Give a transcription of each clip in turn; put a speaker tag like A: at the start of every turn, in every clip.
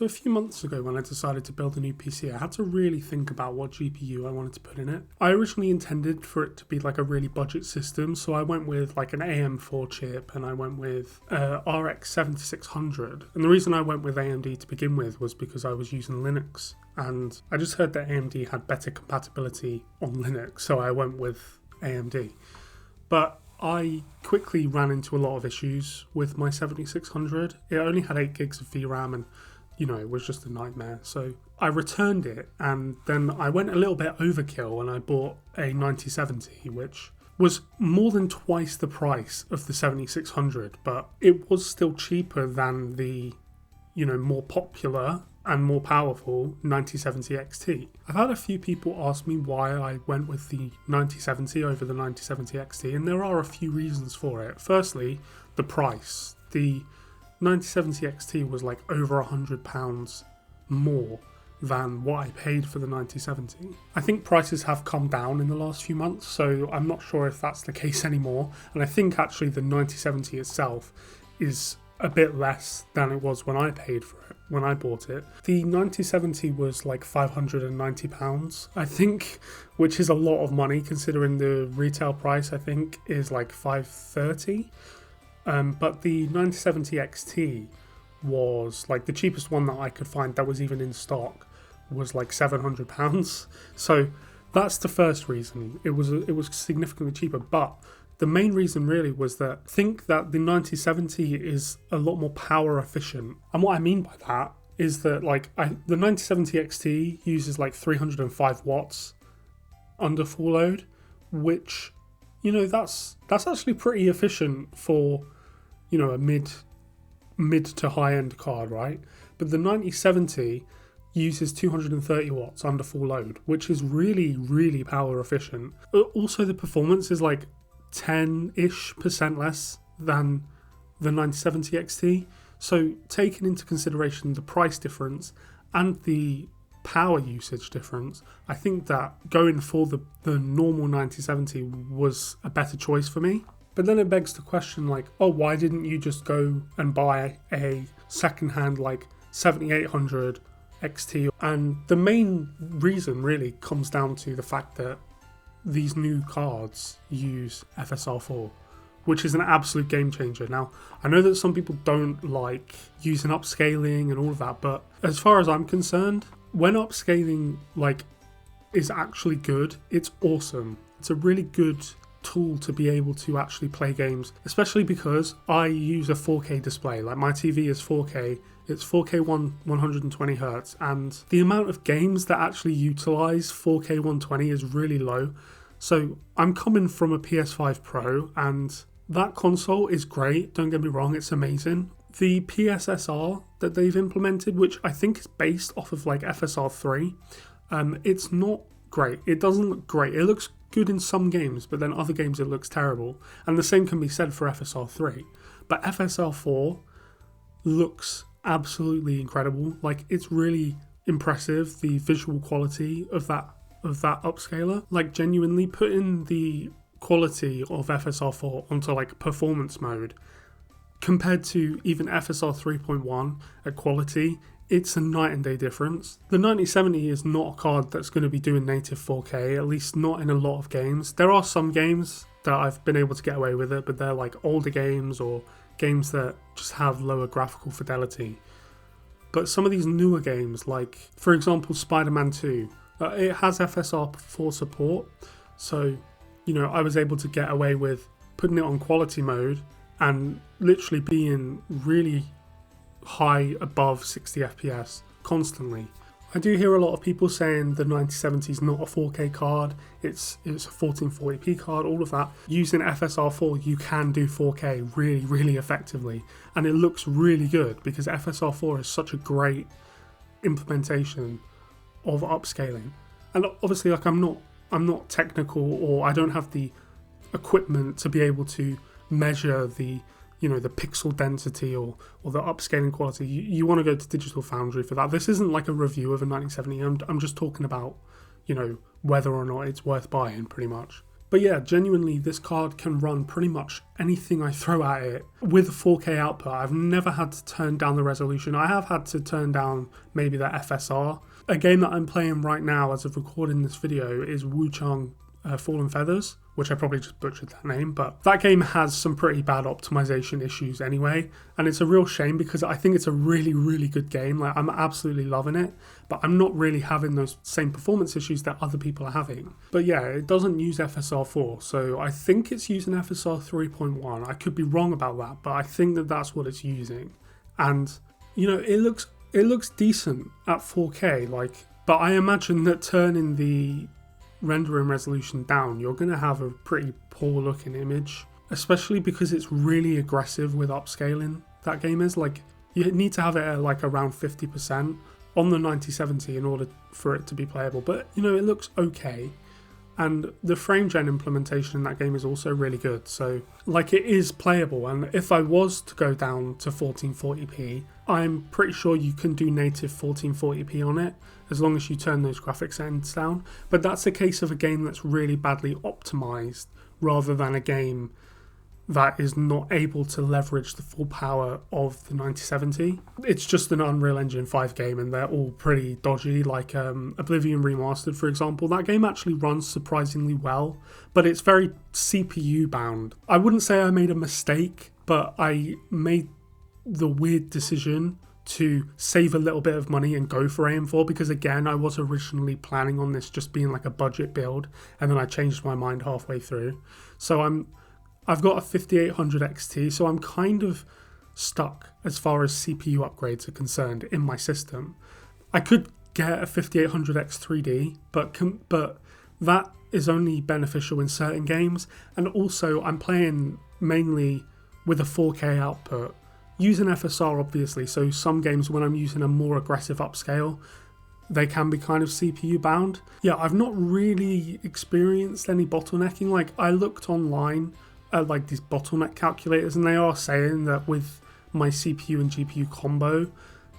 A: So a few months ago when I decided to build a new PC, I had to really think about what GPU I wanted to put in it. I originally intended for it to be like a really budget system, so I went with like an AM4 chip and I went with RX 7600. And the reason I went with AMD to begin with was because I was using Linux, and I just heard that AMD had better compatibility on Linux, so I went with AMD. But I quickly ran into a lot of issues with my 7600. It only had 8 gigs of VRAM and it was just a nightmare. So I returned it, and then I went a little bit overkill and I bought a 9070, which was more than twice the price of the 7600, but it was still cheaper than the, more popular and more powerful 9070 XT. I've had a few people ask me why I went with the 9070 over the 9070 XT, and there are a few reasons for it. Firstly, the price. The 9070 XT was like over £100 more than what I paid for the 9070. I think prices have come down in the last few months, so I'm not sure if that's the case anymore. And I think actually the 9070 itself is a bit less than it was when I paid for it, when I bought it. The 9070 was like £590, I think, which is a lot of money considering the retail price, I think, is like £530. But the 9070 XT was like the cheapest one that I could find that was even in stock was like £700. So that's the first reason. It was significantly cheaper. But the main reason really was that I think that the 9070 is a lot more power efficient. And what I mean by that is that the 9070 XT uses like 305 watts under full load, which that's actually pretty efficient for a mid to high end card, right? But the 9070 uses 230 watts under full load, which is really, really power efficient. Also, the performance is like 10-ish% less than the 9070 XT. So taking into consideration the price difference and the power usage difference, I think that going for the normal 9070 was a better choice for me. But then it begs the question why didn't you just go and buy a second-hand 7800 XT? And the main reason really comes down to the fact that these new cards use FSR4, which is an absolute game changer. Now, I know that some people don't like using upscaling and all of that, but as far as I'm concerned, when upscaling is actually good, it's awesome. It's a really good tool to be able to actually play games, especially because I use a 4K display. My TV is 4K, it's 4K 120 Hz, and the amount of games that actually utilize 4K 120 is really low. So I'm coming from a PS5 Pro, and that console is great, don't get me wrong, it's amazing. The PSSR that they've implemented, which I think is based off of FSR3, it's not great. It doesn't look great. It looks good in some games, but then other games it looks terrible. And the same can be said for FSR3. But FSR4 looks absolutely incredible. It's really impressive, the visual quality of that upscaler. Genuinely putting the quality of FSR4 onto performance mode compared to even FSR 3.1 at quality, it's a night and day difference. The 9070 is not a card that's going to be doing native 4K, at least not in a lot of games. There are some games that I've been able to get away with it, but they're older games or games that just have lower graphical fidelity. But some of these newer games, for example Spider-Man 2, it has FSR4 support, so I was able to get away with putting it on quality mode and literally being really high above 60 FPS constantly. I do hear a lot of people saying the 9070 is not a 4K card, it's a 1440p card, all of that. Using FSR4 you can do 4K really, really effectively, and it looks really good because FSR4 is such a great implementation of upscaling. And obviously I'm not technical, or I don't have the equipment to be able to measure the the pixel density or the upscaling quality. You want to go to Digital Foundry for that. This isn't a review of a 9070. I'm just talking about whether or not it's worth buying, pretty much. But yeah, genuinely, this card can run pretty much anything I throw at it with a 4K output. I've never had to turn down the resolution. I have had to turn down maybe the FSR. A game that I'm playing right now as of recording this video is Wuchang Fallen Feathers, which I probably just butchered that name, but that game has some pretty bad optimization issues anyway, and it's a real shame because I think it's a really, really good game. Like, I'm absolutely loving it, but I'm not really having those same performance issues that other people are having. But yeah, it doesn't use FSR 4, so I think it's using FSR 3.1. I could be wrong about that, but I think that that's what it's using. And, you know, it looks decent at 4K, like, but I imagine that turning the rendering resolution down, you're going to have a pretty poor looking image, especially because it's really aggressive with upscaling. That game is like, you need to have it at like around 50% on the 9070 in order for it to be playable, but you know, it looks okay. And the frame gen implementation in that game is also really good, so like, it is playable. And if I was to go down to 1440p, I'm pretty sure you can do native 1440p on it, as long as you turn those graphics settings down. But that's a case of a game that's really badly optimized, rather than a game that is not able to leverage the full power of the 9070. It's just an Unreal Engine 5 game, and they're all pretty dodgy, like Oblivion Remastered, for example. That game actually runs surprisingly well, but it's very CPU bound. I wouldn't say I made a mistake, but I made the weird decision to save a little bit of money and go for AM4, because again, I was originally planning on this just being like a budget build, and then I changed my mind halfway through. So I've got a 5800 XT, so I'm kind of stuck as far as CPU upgrades are concerned in my system. I could get a 5800X 3D, but that is only beneficial in certain games, and also I'm playing mainly with a 4K output, using FSR obviously, so some games when I'm using a more aggressive upscale, they can be kind of CPU bound. Yeah, I've not really experienced any bottlenecking. Like, I looked online at like these bottleneck calculators, and they are saying that with my CPU and GPU combo,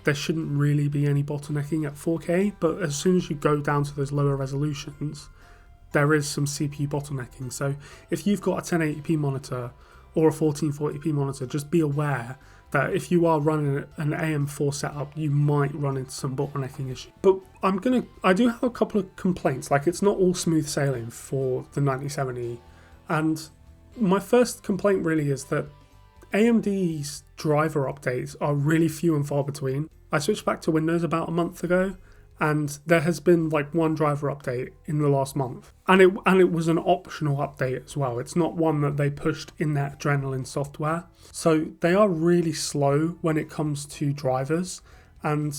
A: there shouldn't really be any bottlenecking at 4K, but as soon as you go down to those lower resolutions, there is some CPU bottlenecking. So if you've got a 1080p monitor or a 1440p monitor, just be aware that if you are running an AM4 setup, you might run into some bottlenecking issues. But I do have a couple of complaints. Like, it's not all smooth sailing for the 9070, and my first complaint really is that AMD's driver updates are really few and far between. I switched back to Windows about a month ago, and there has been like one driver update in the last month, and it was an optional update as well. It's not one that they pushed in their Adrenalin software. So they are really slow when it comes to drivers, and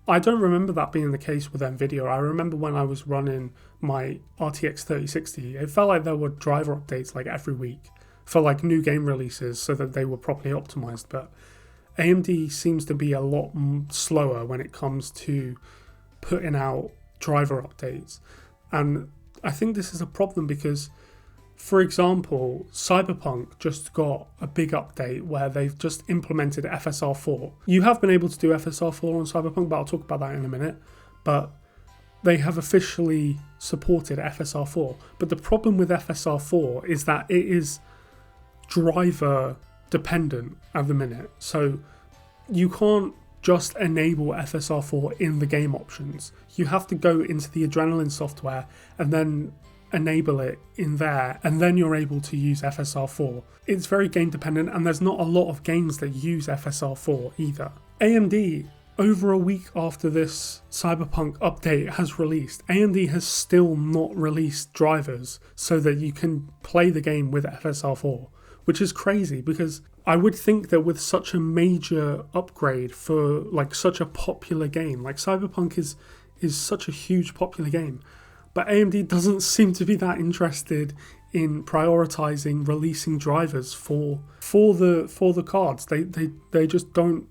A: I don't remember that being the case with NVIDIA. I remember when I was running my RTX 3060, it felt like there were driver updates like every week for like new game releases so that they were properly optimized. But AMD seems to be a lot slower when it comes to putting out driver updates. And I think this is a problem because, for example, Cyberpunk just got a big update where they've just implemented FSR 4. You have been able to do FSR 4 on Cyberpunk, but I'll talk about that in a minute. But they have officially supported FSR 4. But the problem with FSR 4 is that it is driver dependent at the minute. So you can't just enable FSR 4 in the game options. You have to go into the Adrenalin software and then enable it in there, and then you're able to use FSR 4. It's very game dependent, and there's not a lot of games that use FSR 4 either. AMD, over a week after this Cyberpunk update has released, AMD has still not released drivers so that you can play the game with FSR 4, which is crazy because I would think that with such a major upgrade for like such a popular game, like Cyberpunk is such a huge popular game, but AMD doesn't seem to be that interested in prioritizing releasing drivers for the cards. They just don't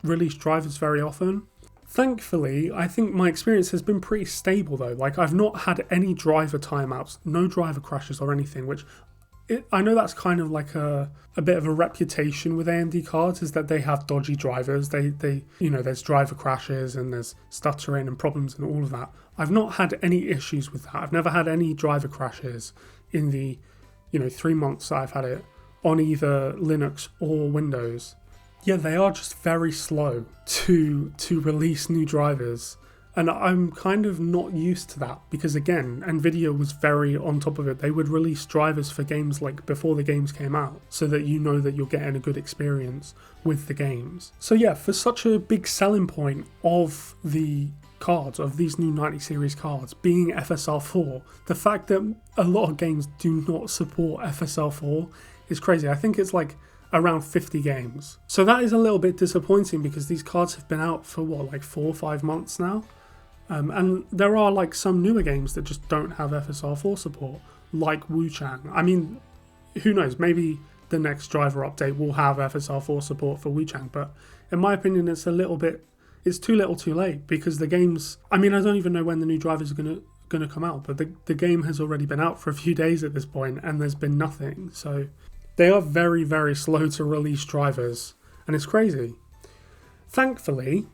A: release drivers very often. Thankfully, I think my experience has been pretty stable though. Like, I've not had any driver timeouts, no driver crashes or anything, which I know that's kind of like a bit of a reputation with AMD cards, is that they have dodgy drivers. They there's driver crashes and there's stuttering and problems and all of that. I've not had any issues with that. I've never had any driver crashes in the 3 months that I've had it on either Linux or Windows. Yeah, they are just very slow to release new drivers. And I'm kind of not used to that because, again, Nvidia was very on top of it. They would release drivers for games like before the games came out so that you know that you're getting a good experience with the games. So yeah, for such a big selling point of the cards, of these new 90 series cards being FSR4, the fact that a lot of games do not support FSR4 is crazy. I think it's like around 50 games. So that is a little bit disappointing because these cards have been out for what, like 4 or 5 months now? And there are like some newer games that just don't have FSR4 support, like Wu Chang. I mean, who knows, maybe the next driver update will have FSR4 support for Wu Chang, but in my opinion it's too little too late, because the games, I mean, I don't even know when the new drivers are gonna come out, but the game has already been out for a few days at this point and there's been nothing. So they are very, very slow to release drivers, and it's crazy. Thankfully,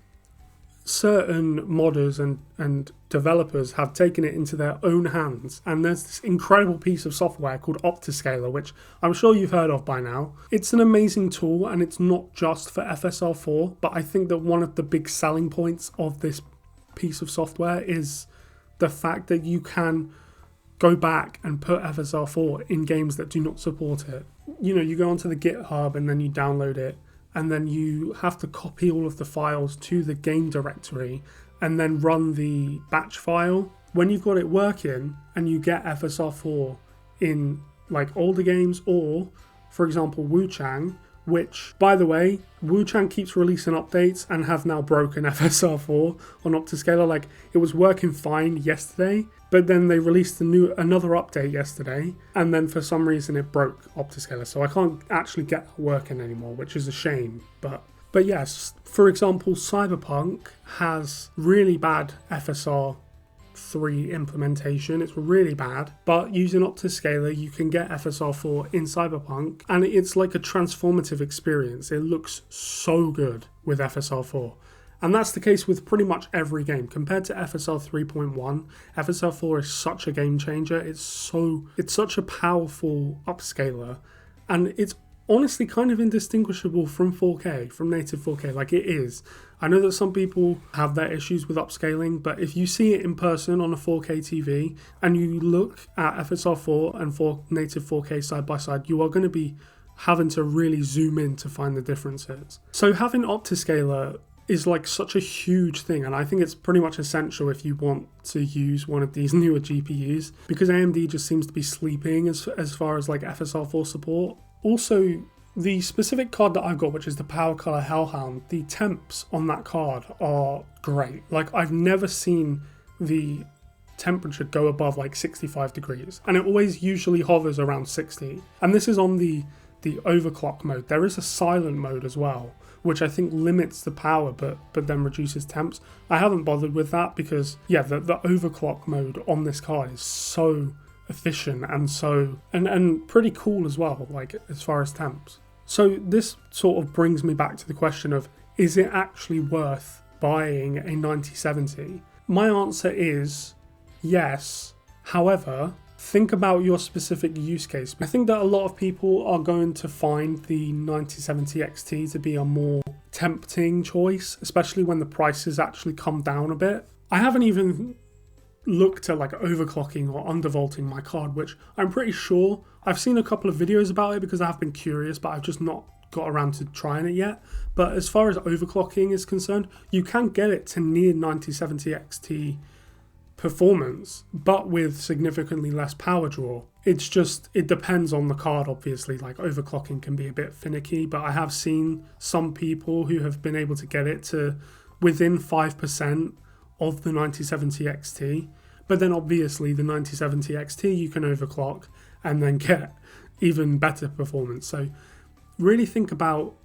A: certain modders and developers have taken it into their own hands, and there's this incredible piece of software called Optiscaler, which I'm sure you've heard of by now. It's an amazing tool, and it's not just for FSR4, but I think that one of the big selling points of this piece of software is the fact that you can go back and put FSR4 in games that do not support it. You go onto the GitHub and then you download it, and then you have to copy all of the files to the game directory and then run the batch file. When you've got it working and you get FSR4 in like older games, or for example Wu Chang, which, by the way, Wu Chang keeps releasing updates and have now broken FSR4 on Optiscaler. Like, it was working fine yesterday, but then they released another update yesterday, and then for some reason it broke Optiscaler, so I can't actually get that working anymore, which is a shame. But yes, for example, Cyberpunk has really bad FSR3 implementation. It's really bad, but using Optiscaler you can get FSR4 in Cyberpunk, and it's like a transformative experience. It looks so good with FSR4. And that's the case with pretty much every game. Compared to FSR 3.1, FSR4 is such a game changer. It's such a powerful upscaler, and it's honestly kind of indistinguishable from 4K, from native 4K. Like, it is. I know that some people have their issues with upscaling, but if you see it in person on a 4K TV and you look at FSR4 and native 4K side by side, you are going to be having to really zoom in to find the differences. So having Optiscaler is like such a huge thing, and I think it's pretty much essential if you want to use one of these newer GPUs, because AMD just seems to be sleeping as far as like FSR4 support. Also, the specific card that I've got, which is the POWERCOLOR HELLHOUND, the temps on that card are great. Like, I've never seen the temperature go above like 65 degrees, and it always usually hovers around 60. And this is on the overclock mode. There is a silent mode as well, which I think limits the power but then reduces temps. I haven't bothered with that because, yeah, the overclock mode on this card is so efficient and pretty cool as well, like as far as temps. So this sort of brings me back to the question of, is it actually worth buying a 9070? My answer is yes. However, think about your specific use case. I think that a lot of people are going to find the 9070 XT to be a more tempting choice, especially when the prices actually come down a bit. I haven't even looked at like overclocking or undervolting my card, which I'm pretty sure I've seen a couple of videos about it because I have been curious, but I've just not got around to trying it yet. But as far as overclocking is concerned, you can get it to near 9070 XT performance, but with significantly less power draw. It's just, it depends on the card, obviously. Like, overclocking can be a bit finicky, but I have seen some people who have been able to get it to within 5% of the 9070 XT. But then obviously the 9070 XT you can overclock and then get even better performance. So really think about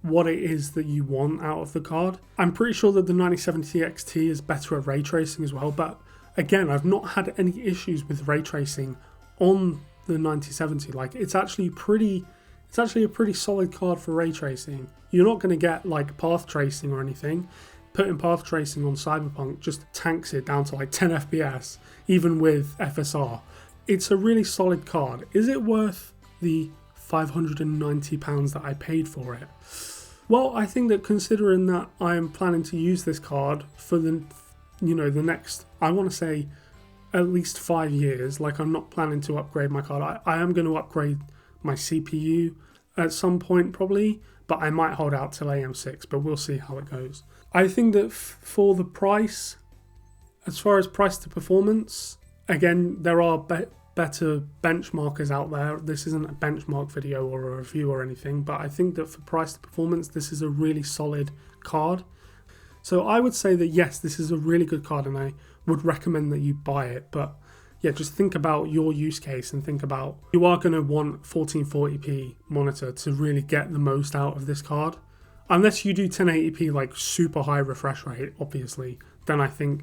A: what it is that you want out of the card. I'm pretty sure that the 9070 XT is better at ray tracing as well, but again, I've not had any issues with ray tracing on the 9070. Like, it's actually a pretty solid card for ray tracing. You're not going to get like path tracing or anything. Putting path tracing on Cyberpunk just tanks it down to like 10 FPS, even with FSR. it's a really solid card. Is it worth the £590 that I paid for it? Well, I think that considering that I am planning to use this card for the next, I want to say at least 5 years, like I'm not planning to upgrade my card. I am going to upgrade my CPU at some point probably, but I might hold out till AM6, but we'll see how it goes. I think that for the price, as far as price to performance, again, there are better benchmarkers out there. This isn't a benchmark video or a review or anything, but I think that for price to performance, this is a really solid card. So I would say that yes, this is a really good card and I would recommend that you buy it. But yeah, just think about your use case and think about, you are going to want 1440p monitor to really get the most out of this card. Unless you do 1080p, like super high refresh rate, obviously, then I think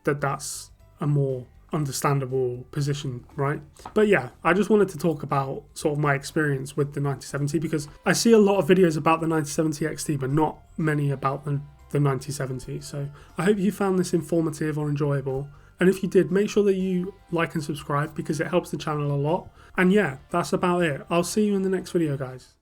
A: that that's a more understandable position, right? But yeah, I just wanted to talk about sort of my experience with the 9070, because I see a lot of videos about the 9070 XT, but not many about the 9070. So I hope you found this informative or enjoyable. And if you did, make sure that you like and subscribe because it helps the channel a lot. And yeah, that's about it. I'll see you in the next video, guys.